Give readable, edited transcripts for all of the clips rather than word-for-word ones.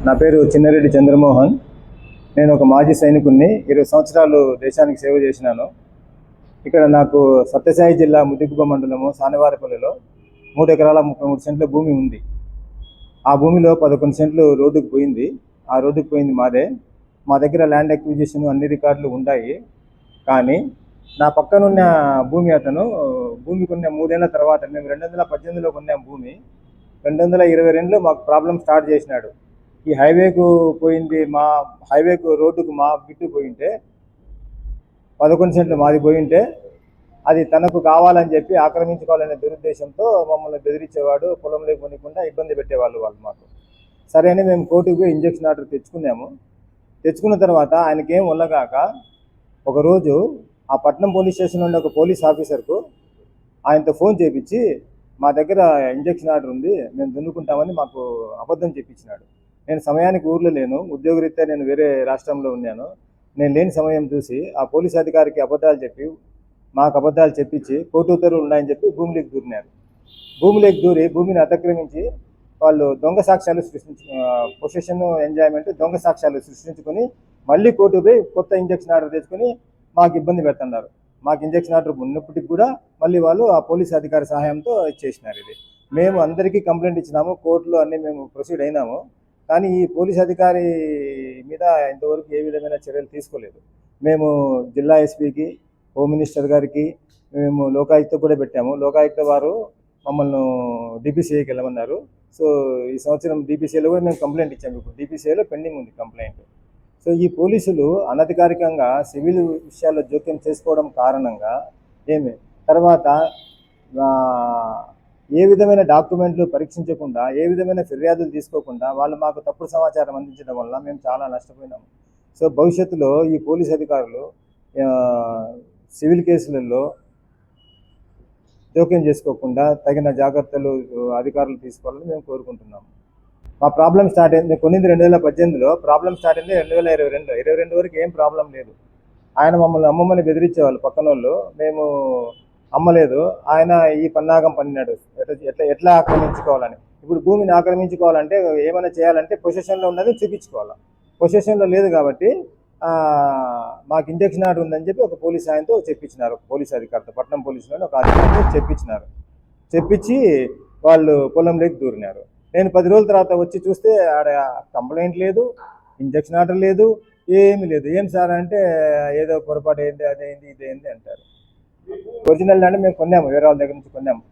నా పేరు చిన్నారెడ్డి చంద్రమోహన్. నేను ఒక మాజీ సైనికుడిని. 20 సంవత్సరాలు దేశానికి సేవ చేసినాను. ఇక్కడ నాకు సత్యసాయి జిల్లా ముదిగుబ్బ మండలము సానవారిపల్లిలో 3 ఎకరాల 33 సెంట్ల భూమి ఉంది. ఆ భూమిలో 11 సెంట్లు రోడ్డుకు పోయింది. ఆ రోడ్డుకు పోయింది మాదే. మా దగ్గర ల్యాండ్ అక్విజిషన్ అన్ని రికార్డులు ఉన్నాయి. కానీ నా పక్కనున్న భూమి అతను భూమి కొన్న 3 ఏళ్ల తర్వాత, మేము 2018లో కొన్నాం భూమి, 2022లో మాకు ప్రాబ్లం స్టార్ట్ చేసినాడు. ఈ హైవేకు పోయింది, మా హైవేకు రోడ్డుకు మా బిట్టు పోయింటే 11 సెంట్లు మాది పోయింటే అది తనకు కావాలని చెప్పి ఆక్రమించుకోవాలనే దురుద్దేశంతో మమ్మల్ని బెదిరించేవాడు. పొలంలో కొనకుండా ఇబ్బంది పెట్టేవాళ్ళు వాళ్ళు మాకు. సరే అని మేము కోర్టుకు పోయి ఇంజక్షన్ ఆర్డర్ తెచ్చుకున్నాము. తెచ్చుకున్న తర్వాత ఆయనకేం వల్లగాక ఒకరోజు ఆ పట్నం పోలీస్ స్టేషన్ నుండి ఒక పోలీస్ ఆఫీసర్కు ఆయనతో ఫోన్ చేయించి, మా దగ్గర ఇంజక్షన్ ఆర్డర్ ఉంది, మేము దున్నుకుంటామని మాకు అబద్ధం చెప్పించినాడు. నేను సమయానికి ఊర్లో లేను, ఉద్యోగరీత్యా నేను వేరే రాష్ట్రంలో ఉన్నాను. నేను లేని సమయం చూసి ఆ పోలీస్ అధికారికి అబద్ధాలు చెప్పి, మాకు అబద్ధాలు చెప్పించి కోర్టు ఉత్తర్వులు ఉన్నాయని చెప్పి భూమిలోకి దూరినారు. భూమిలోకి దూరి భూమిని అతిక్రమించి వాళ్ళు దొంగ సాక్ష్యాలు పొసెషన్ ఎంజాయ్మెంట్ దొంగ సాక్ష్యాలు సృష్టించుకొని మళ్ళీ కోర్టు పోయి కొత్త ఇంజక్షన్ ఆర్డర్ తెచ్చుకొని మాకు ఇబ్బంది పెడుతున్నారు. మాకు ఇంజక్షన్ ఆర్డర్ ఉన్నప్పటికి కూడా మళ్ళీ వాళ్ళు ఆ పోలీస్ అధికారి సహాయంతో చేసినారు. ఇది మేము అందరికీ కంప్లైంట్ ఇచ్చినాము, కోర్టులో అన్నీ మేము ప్రొసీడ్ అయినాము. కానీ ఈ పోలీస్ అధికారి మీద ఇంతవరకు ఏ విధమైన చర్యలు తీసుకోలేదు. మేము జిల్లా ఎస్పీకి, హోమ్ మినిస్టర్ గారికి, మేము లోకాయుక్త కూడా పెట్టాము. లోకాయుక్త వారు మమ్మల్ని డిపిసిఐకి వెళ్ళమన్నారు. సో ఈ సంవత్సరం డిపిసిఐలో కూడా మేము కంప్లైంట్ ఇచ్చాము. ఇప్పుడు డిపిసిఐలో పెండింగ్ ఉంది కంప్లైంట్. సో ఈ పోలీసులు అనధికారికంగా సివిల్ విషయాల్లో జోక్యం చేసుకోవడం కారణంగా తర్వాత ఏ విధమైన డాక్యుమెంట్లు పరీక్షించకుండా, ఏ విధమైన ఫిర్యాదులు తీసుకోకుండా వాళ్ళు మాకు తప్పుడు సమాచారం అందించడం వల్ల మేము చాలా నష్టపోయినాము. సో భవిష్యత్తులో ఈ పోలీస్ అధికారులు సివిల్ కేసులలో జోక్యం చేసుకోకుండా తగిన జాగ్రత్తలు అధికారులు తీసుకోవాలని మేము కోరుకుంటున్నాము. మా ప్రాబ్లం స్టార్ట్ అయింది, కొన్నింది 2018లో, ప్రాబ్లం స్టార్ట్ అయింది 2022 వరకు ఏం ప్రాబ్లం లేదు. ఆయన మమ్మల్ని అమ్మమ్మని బెదిరించేవాళ్ళు పక్కన వాళ్ళు, మేము అమ్మలేదు. ఆయన ఈ పన్నాగం పన్నాడు ఎట్లా ఆక్రమించుకోవాలని. ఇప్పుడు భూమిని ఆక్రమించుకోవాలంటే ఏమైనా చేయాలంటే పొజిషన్లో ఉన్నది చూపించుకోవాలి. పొజిషన్లో లేదు కాబట్టి మాకు ఇంజక్షన్ ఆర్డర్ ఉందని చెప్పి ఒక పోలీస్ ఆయనతో చెప్పించినారు. పోలీస్ అధికారితో, పట్నం పోలీసులో ఒక అధికారితో చెప్పించినారు. చెప్పించి వాళ్ళు పొలంలోకి దూరినారు. నేను 10 రోజుల తర్వాత వచ్చి చూస్తే ఆడ కంప్లైంట్ లేదు, ఇంజక్షన్ ఆర్డర్ లేదు, ఏమీ లేదు. ఏం సార్ అంటే ఏదో పొరపాటు అయింది, అదేంది ఇదేంది అంటారు. ఒరిజినల్ ల్యాండ్ మేము కొన్నాము, వేరే వాళ్ళ దగ్గర నుంచి కొన్నాము.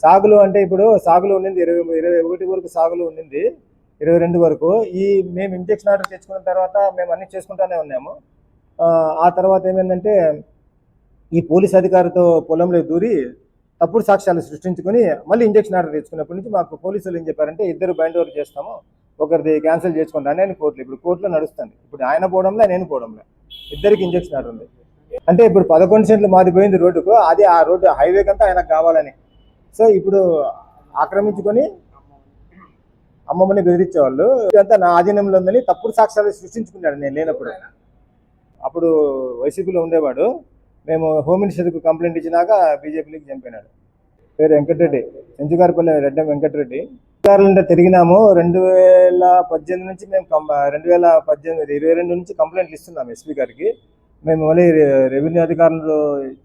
సాగులు అంటే ఇప్పుడు సాగులు ఉండింది 21 వరకు సాగులు ఉండింది, 22 వరకు. మేము ఇంజక్షన్ ఆర్డర్ తెచ్చుకున్న తర్వాత మేము అన్ని చేసుకుంటానే ఉన్నాము. ఆ తర్వాత ఏమైందంటే ఈ పోలీస్ అధికారితో పొలంలో దూరి తప్పుడు సాక్ష్యాలు సృష్టించుకొని మళ్ళీ ఇంజక్షన్ ఆర్డర్ తెచ్చుకున్నప్పటి నుంచి మాకు పోలీసులు ఏం చెప్పారంటే, 2 బైండ్ ఓవర్ చేస్తాము, ఒకరిది క్యాన్సిల్ చేసుకుంటాను అని కోర్టులో, ఇప్పుడు కోర్టులో నడుస్తుంది. ఇప్పుడు ఆయన పోవడంలో నేను పోవడంలో ఇద్దరికి ఇంజక్షన్ ఆర్డర్ ఉంది. అంటే ఇప్పుడు 11 సెంట్లు మాది పోయింది రోడ్డుకు, అది ఆ రోడ్డు హైవేకి అంతా ఆయనకు కావాలని. సో ఇప్పుడు ఆక్రమించుకొని అమ్మమ్మని బెదిరించేవాళ్ళు. ఇదంతా నా ఆధీనంలో ఉందని తప్పుడు సాక్ష్యాలు సృష్టించుకున్నాడు నేను లేనప్పుడు. అప్పుడు వైసీపీలో ఉండేవాడు. మేము హోమ్ మినిస్టర్కి కంప్లైంట్ ఇచ్చినాక బీజేపీలోకి చంపినాడు. పేరు వెంకటరెడ్డి, సెంచుగారిపల్లి రెడ్డం వెంకటరెడ్డి. అధికారులంటే తిరిగినాము. 2018 నుంచి మేము 22 నుంచి కంప్లైంట్లు ఇస్తున్నాం ఎస్పీ గారికి. మేము మళ్ళీ రెవెన్యూ అధికారులు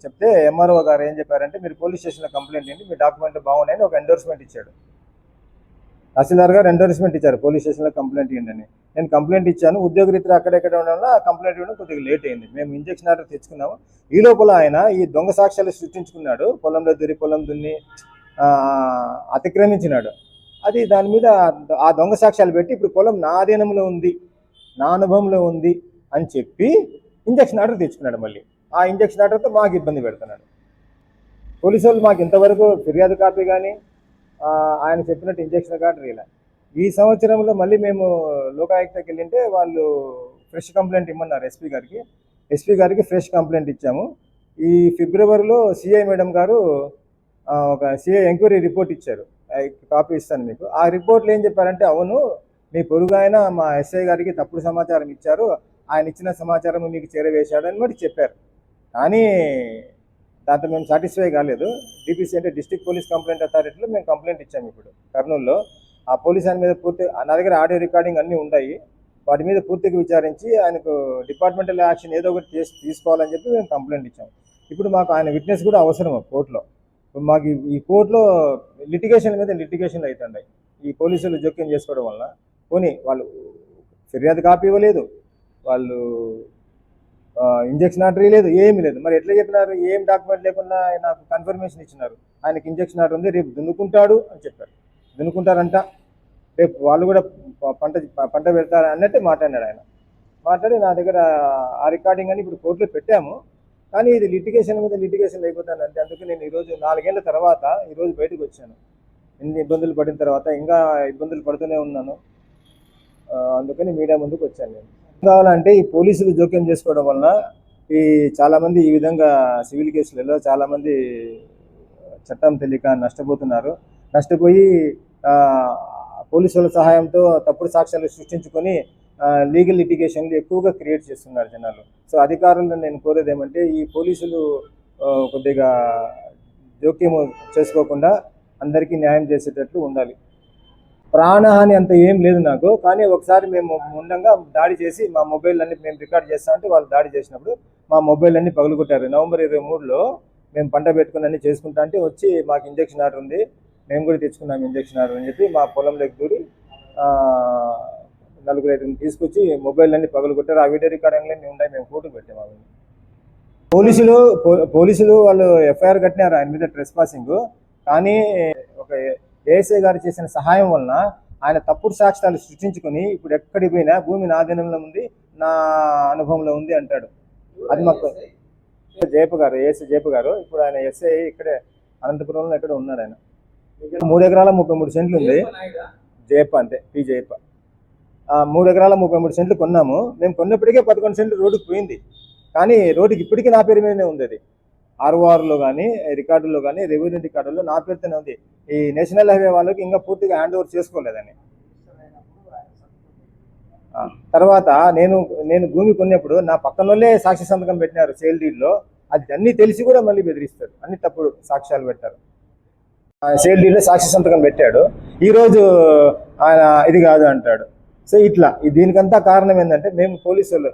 చెప్తే ఎంఆర్ఓ గారు ఏం చెప్పారంటే, మీరు పోలీస్ స్టేషన్లో కంప్లైంట్ ఏంటి, మీ డాక్యుమెంట్ బాగున్నాయని ఒక ఎండోర్స్మెంట్ ఇచ్చాడు. తహసీల్దార్ గారు ఎండోర్స్మెంట్ ఇచ్చారు, పోలీస్ స్టేషన్లో కంప్లైంట్ ఇవ్వండి. నేను కంప్లైంట్ ఇచ్చాను. ఉద్యోగరీత్యా అక్కడెక్కడ ఉండడం వల్ల కంప్లైంట్ ఇవ్వడం కొద్దిగా లేట్ అయింది. మేము ఇంజక్షన్ ఆర్డర్ తెచ్చుకున్నాము. ఈ లోపల ఆయన ఈ దొంగ సాక్ష్యాలు సృష్టించుకున్నాడు. పొలంలో పొలం దున్ని అతిక్రమించినాడు. అది దాని మీద ఆ దొంగ సాక్ష్యాలు పెట్టి ఇప్పుడు పొలం నా అధీనంలో ఉంది, నా అనుభవంలో ఉంది అని చెప్పి ఇంజక్షన్ ఆర్డర్ తెచ్చుకున్నాడు. మళ్ళీ ఆ ఇంజక్షన్ ఆర్డర్తో మాకు ఇబ్బంది పెడుతున్నాడు. పోలీసు వాళ్ళు మాకు ఇంతవరకు ఫిర్యాదు కాపీ కానీ ఆయన చెప్పినట్టు ఇంజక్షన్ ఆర్డర్ ఇలా. ఈ సంవత్సరంలో మళ్ళీ మేము లోకాయుక్తకి వెళ్ళింటే వాళ్ళు ఫ్రెష్ కంప్లైంట్ ఇమ్మన్నారు ఎస్పీ గారికి ఫ్రెష్ కంప్లైంట్ ఇచ్చాము. ఈ ఫిబ్రవరిలో సిఐ మేడం గారు ఒక సిఐ ఎంక్వైరీ రిపోర్ట్ ఇచ్చారు, కాపీ ఇస్తాను మీకు. ఆ రిపోర్ట్లో ఏం చెప్పారంటే, అవును మీ పొరుగు ఆయన మా ఎస్ఐ గారికి తప్పుడు సమాచారం ఇచ్చారు, ఆయన ఇచ్చిన సమాచారం మీకు చేరవేశాడని మరి చెప్పారు. కానీ దాంతో మేము సాటిస్ఫై కాలేదు. డిపిసి అంటే డిస్ట్రిక్ట్ పోలీస్ కంప్లైంట్ అథారిటీలో మేము కంప్లైంట్ ఇచ్చాము ఇప్పుడు కర్నూలులో. ఆ పోలీస్ ఆయన మీద పూర్తి నా దగ్గర ఆడియో రికార్డింగ్ అన్నీ ఉన్నాయి. వాటి మీద పూర్తిగా విచారించి ఆయనకు డిపార్ట్మెంటల్ యాక్షన్ ఏదో ఒకటి తీసుకోవాలని చెప్పి మేము కంప్లైంట్ ఇచ్చాం. ఇప్పుడు మాకు ఆయన విట్నెస్ కూడా అవసరం కోర్టులో. మాకు ఈ కోర్టులో లిటిగేషన్ మీద లిటిగేషన్లు అవుతున్నాయి ఈ పోలీసులు జోక్యం చేసుకోవడం వల్ల. పోనీ వాళ్ళు ఫిర్యాదు కాపీ ఇవ్వలేదు, వాళ్ళు ఇంజక్షన్ ఆర్డర్ లేదు, ఏమీ లేదు. మరి ఎట్లా చెప్పినారు? ఏం డాక్యుమెంట్ లేకుండా నాకు కన్ఫర్మేషన్ ఇచ్చినారు. ఆయనకి ఇంజక్షన్ ఆర్డర్ ఉంది, రేపు దున్నుకుంటాడు అని చెప్పారు. దున్నుకుంటారంట, రేపు వాళ్ళు కూడా పంట పెడతారు అన్నట్టే మాట్లాడినాడు ఆయన. మాట్లాడి నా దగ్గర ఆ రికార్డింగ్ అని ఇప్పుడు కోర్టులో పెట్టాము. కానీ ఇది లిటిగేషన్ మీద లిటిగేషన్ అయిపోతాను అంతే. అందుకే నేను ఈరోజు 4 ఏళ్ల తర్వాత ఈరోజు బయటకు వచ్చాను. ఇన్ని ఇబ్బందులు పడిన తర్వాత ఇంకా ఇబ్బందులు పడుతూనే ఉన్నాను. అందుకని మీడియా ముందుకు వచ్చాను. నేను కావాలంటే ఈ పోలీసులు జోక్యం చేసుకోవడం వలన ఈ చాలామంది ఈ విధంగా సివిల్ కేసులలో చాలామంది చట్టం తెలియక నష్టపోతున్నారు. నష్టపోయి పోలీసుల సహాయంతో తప్పుడు సాక్ష్యాలు సృష్టించుకొని లీగల్ లిటిగేషన్లు ఎక్కువగా క్రియేట్ చేస్తున్నారు జనాలు. సో అధికారులను నేను కోరేది ఏమంటే ఈ పోలీసులు కొద్దిగా జోక్యం చేసుకోకుండా అందరికీ న్యాయం చేసేటట్లు ఉండాలి. ప్రాణహాని అంత ఏం లేదు నాకు, కానీ ఒకసారి మేము ఉండగా దాడి చేసి మా మొబైల్ అన్ని మేము రికార్డ్ చేస్తా అంటే వాళ్ళు దాడి చేసినప్పుడు మా మొబైల్ అన్ని పగులుకొట్టారు. నవంబర్ 23లో మేము పంట పెట్టుకుని అన్ని చేసుకుంటా అంటే వచ్చి మాకు ఇంజక్షన్ ఆర్డర్ ఉంది, మేము కూడా తెచ్చుకున్నాం ఇంజక్షన్ ఆర్డర్ అని చెప్పి మా పొలంలోకి దూరి 4-5 తీసుకొచ్చి మొబైల్ అన్ని పగులుకొట్టారు. ఆ వీడియో రికార్డింగ్లన్నీ ఉన్నాయి, మేము ఫోటో పెట్టాము. అవి పోలీసులు వాళ్ళు ఎఫ్ఐఆర్ కట్టినారు ఆయన మీద ట్రెస్ పాసింగ్. కానీ ఒక ఏఎస్ఐ గారు చేసిన సహాయం వలన ఆయన తప్పుడు సాక్ష్యాలు సృష్టించుకొని ఇప్పుడు ఎక్కడికి పోయినా భూమి నా అధీనంలో ఉంది, నా అనుభవంలో ఉంది అంటాడు. అది మాకు జయప గారు, ఏఎస్ఐ జయప గారు, ఇప్పుడు ఆయన ఎస్ఐ ఇక్కడే అనంతపురంలో ఎక్కడ ఉన్నాడు. ఆయన 3 ఎకరాల 33 సెంట్లు ఉంది. జయప అంతే, పి జయప. 3 ఎకరాల 33 సెంట్లు కొన్నాము. మేము కొన్నప్పటికే 11 సెంట్లు రోడ్డుకు పోయింది. కానీ రోడ్డుకి ఇప్పటికీ నా పేరు మీదనే ఉంది. అది ఆర్ఓఆర్లో కానీ రికార్డుల్లో కానీ రెవెన్యూ రికార్డుల్లో నా పేరుతోనే ఉంది. ఈ నేషనల్ హైవే వాళ్ళకి ఇంకా పూర్తిగా హ్యాండ్ ఓవర్ చేసుకోలేదని. తర్వాత నేను భూమి కొన్నప్పుడు నా పక్కనోళ్ళే సాక్షి సంతకం పెట్టినారు సేల్ డీడ్లో. అది అన్నీ తెలిసి కూడా మళ్ళీ బెదిరిస్తారు, అన్ని తప్పుడు సాక్ష్యాలు పెట్టారు. సేల్ డీడ్లో సాక్షి సంతకం పెట్టాడు, ఈరోజు ఆయన ఇది కాదు అంటాడు. సో ఇట్లా దీనికంతా కారణం ఏంటంటే మేము పోలీసు వాళ్ళు